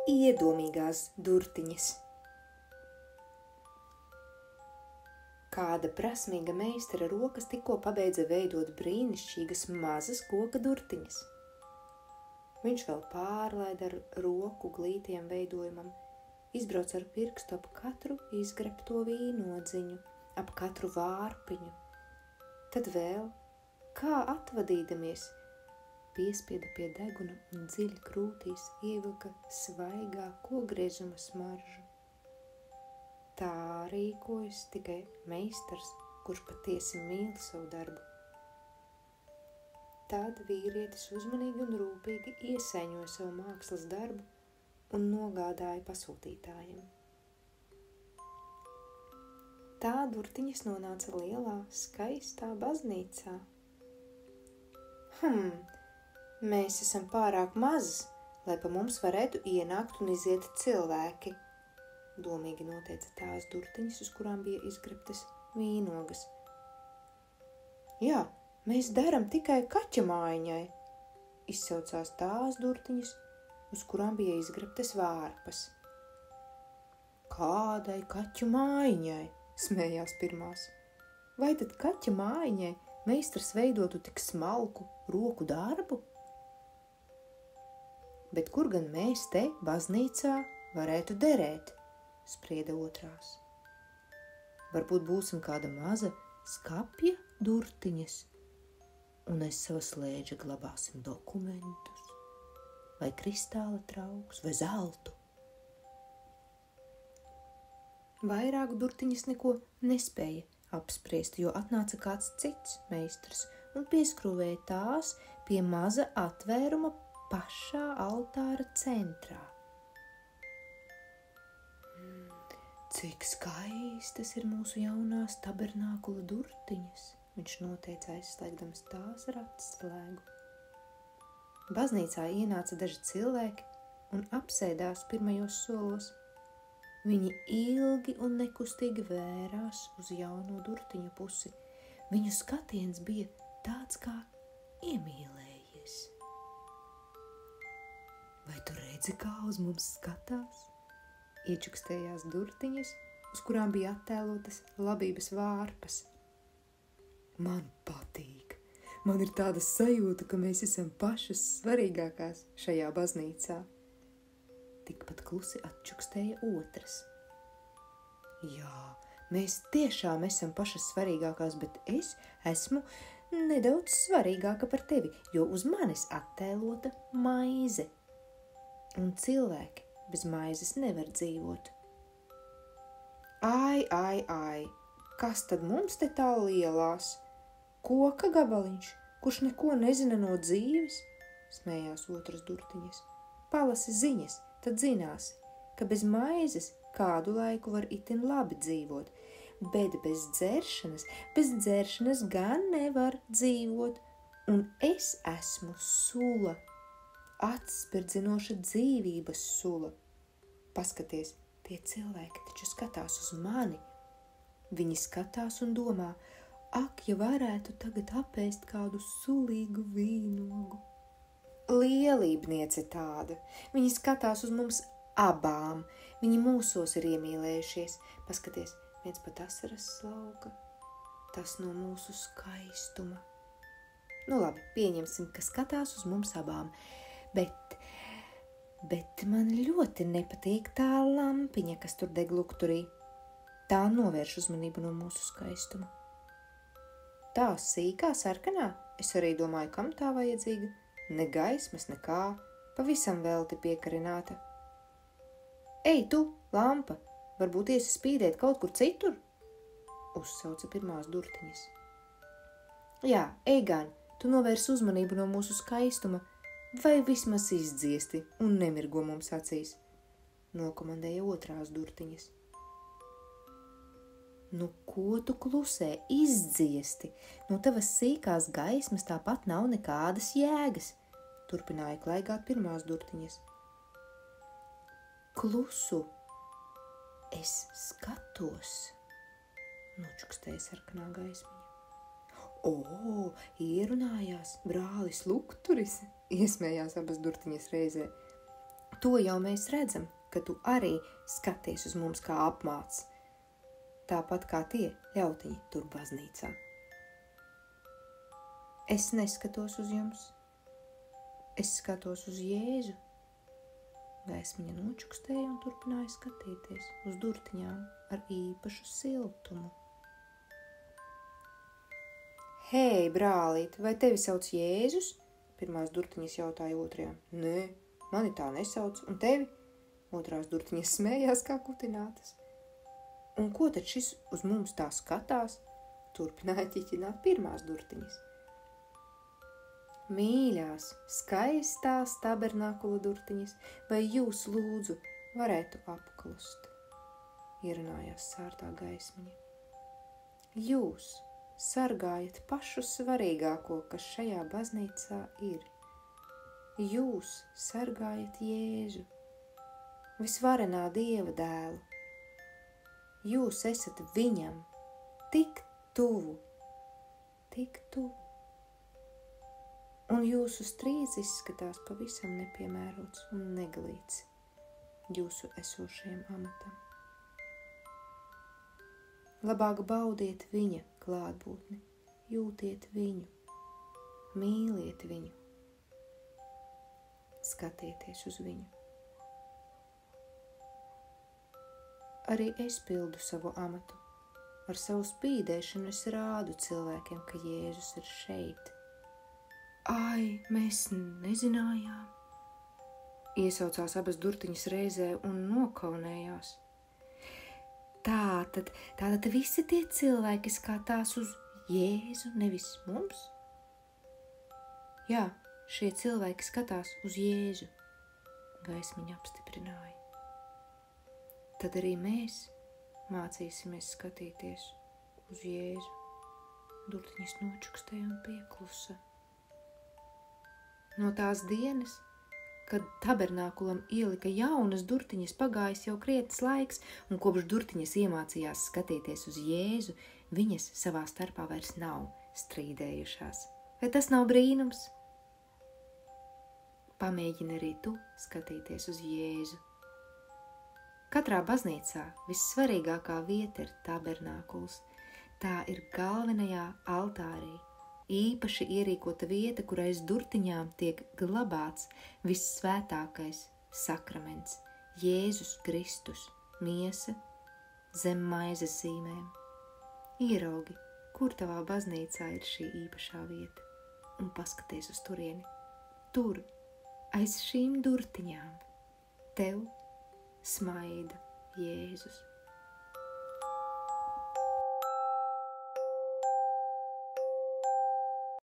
Iedomīgās durtiņas. Kāda prasmīga meistara rokas tikko pabeidza veidot brīnišķīgas mazas koka durtiņas. Viņš vēl pārlaida ar roku glītiem veidojumam, izbrauc ar pirkstu ap katru izgrebto vīnodziņu, ap katru vārpiņu. Tad vēl, kā atvadīdamies, piespieda pie deguna un dziļi krūtīs ievilka svaigā kogriezuma smaržu. Tā rīkojas tikai meistars, kurš patiesi mīl savu darbu. Tad vīrietis uzmanīgi un rūpīgi iesaiņoja savu mākslas darbu un nogādāja pasūtītājiem. Tā durtiņas nonāca lielā, skaistā baznīcā. Mēs esam pārāk mazas, lai pa mums varētu ienākt un iziet cilvēki, domīgi noteica tās durtiņas, uz kurām bija izgrebtas vīnogas. Jā, mēs daram tikai kaķa mājiņai, izsaucās tās durtiņas, uz kurām bija izgrebtas vārpas. Kādai kaķu mājiņai, smējās pirmās. Vai tad kaķa mājiņai meistars veidotu tik smalku roku darbu? Bet kur gan mēs te, baznīcā, varētu derēt, sprieda otrās. Varbūt būsim kāda maza skapja durtiņas, un aiz sava slēdža glabāsim dokumentus, vai kristāla trauks, vai zeltu. Vairāk durtiņas neko nespēja apspriest, jo atnāca kāds cits meistars un pieskrūvēja tās pie maza atvēruma pašā altāra centrā. Cik skaistas ir mūsu jaunās tabernākula durtiņas, viņš noteica aizslēgdams tās ar atslēgu. Baznīcā ienāca daži cilvēki un apsēdās pirmajos solos. Viņi ilgi un nekustīgi vērās uz jauno durtiņu pusi. Viņu skatiens bija tāds kā iemīlējies. Vai tu redzi, kā uz mums skatās? Iečukstējās durtiņas, uz kurām bija attēlotas labības vārpas. Man patīk. Man ir tāda sajūta, ka mēs esam pašas svarīgākās šajā baznīcā. Tikpat klusi atčukstēja otras. Jā, mēs tiešām esam pašas svarīgākās, bet es esmu nedaudz svarīgāka par tevi, jo uz manis attēlota maize. Un cilvēki bez maizes nevar dzīvot. Ai, kas tad mums te tā lielās? Koka gabaliņš, kurš neko nezina no dzīves, smējās otras durtiņas. Palasi ziņas, tad zināsi, ka bez maizes kādu laiku var itin labi dzīvot, bet bez dzeršanas gan nevar dzīvot, un es esmu sula. Atspirdzinoša dzīvības sula. Paskaties, tie cilvēki taču skatās uz mani. Viņi skatās un domā, ak, ja varētu tagad apēst kādu sulīgu vīnogu. Lielībniece tāda. Viņi skatās uz mums abām. Viņi mūsos ir iemīlējušies. Paskaties, viens pat asaras slauka. Tas no mūsu skaistuma. Nu labi, pieņemsim, ka skatās uz mums abām. Bet man ļoti nepatīk tā lampiņa, kas tur deg lukturī. Tā novērš uzmanību no mūsu skaistuma. Tā sīkā sarkanā, es arī domāju, kam tā vajadzīga. Ne gaismas, nekā, pavisam velti piekarināta. Ei, tu, lampa, varbūt iesi spīdēt kaut kur citur? Uzsauca pirmās durtiņas. Jā, ej gan, tu novērs uzmanību no mūsu skaistuma, vai vismaz izdziesti un nemirgo mums acīs, nokomandēja otrās durtiņas. Nu, ko tu klusē, izdziesti? No tavas sīkās gaismas tāpat nav nekādas jēgas, turpināja klaigāt pirmās durtiņas. Klusu, es skatos, nočukstēja sarkanā gaismiņa. Ierunājās brālis Lukturis, iesmējās abas durtiņas reizē. To jau mēs redzam, ka tu arī skaties uz mums kā apmāc, tāpat kā tie ļautiņi tur baznīcā. Es neskatos uz jums, es skatos uz Jēzu. Gaismiņa nočukstēja un turpināja skatīties uz durtiņām ar īpašu siltumu. Hei, brālīt, vai tevi sauc Jēzus? Pirmās durtiņas jautāja otrajām. Nē, mani tā nesauc, un tevi? Otrās durtiņas smējās kā kutinātas. Un ko tad šis uz mums tā skatās? Turpināja ķiķināt pirmās durtiņas. Mīļās, skaistās tabernākula durtiņas, vai jūs lūdzu varētu apklust? Ierunājās sārtā gaismiņa. Jūs sargājat pašu svarīgāko, kas šajā baznīcā ir. Jūs sargājat Jēzu, visvarenā Dieva dēlu. Jūs esat viņam tik tuvu, tik tuvu. Un jūsu strīds izskatās pavisam nepiemērots un negalīts jūsu esošajam amatam. Labāk baudiet viņa klātbūtni, jūtiet viņu, mīliet viņu, skatieties uz viņu. Arī es pildu savu amatu. Ar savu spīdēšanu es rādu cilvēkiem, ka Jēzus ir šeit. Ai, mēs nezinājām. Iesaucās abas durtiņas reizē un nokaunējās. Tātad visi tie cilvēki skatās uz Jēzu, nevis mums? Jā, šie cilvēki skatās uz Jēzu, gaismiņa apstiprināja. Tad arī mēs mācīsimies skatīties uz Jēzu. Durtiņas nočukstēja un pieklusa. No tās dienas, kad tabernākulam ielika jaunas durtiņas, pagājis jau krietnes laiks, un kopš durtiņas iemācījās skatīties uz Jēzu, viņas savā starpā vairs nav strīdējušās. Vai tas nav brīnums? Pamēģini arī tu skatīties uz Jēzu. Katrā baznīcā vissvarīgākā vieta ir tabernākuls. Tā ir galvenajā altārī. Īpaši ierīkota vieta, kur aiz durtiņām tiek glabāts vissvētākais sakraments, Jēzus Kristus, miesa zem maizes zīmēm. Ieraugi, kur tavā baznīcā ir šī īpašā vieta, un paskaties uz turieni. Tur, aiz šīm durtiņām, tev smaida Jēzus.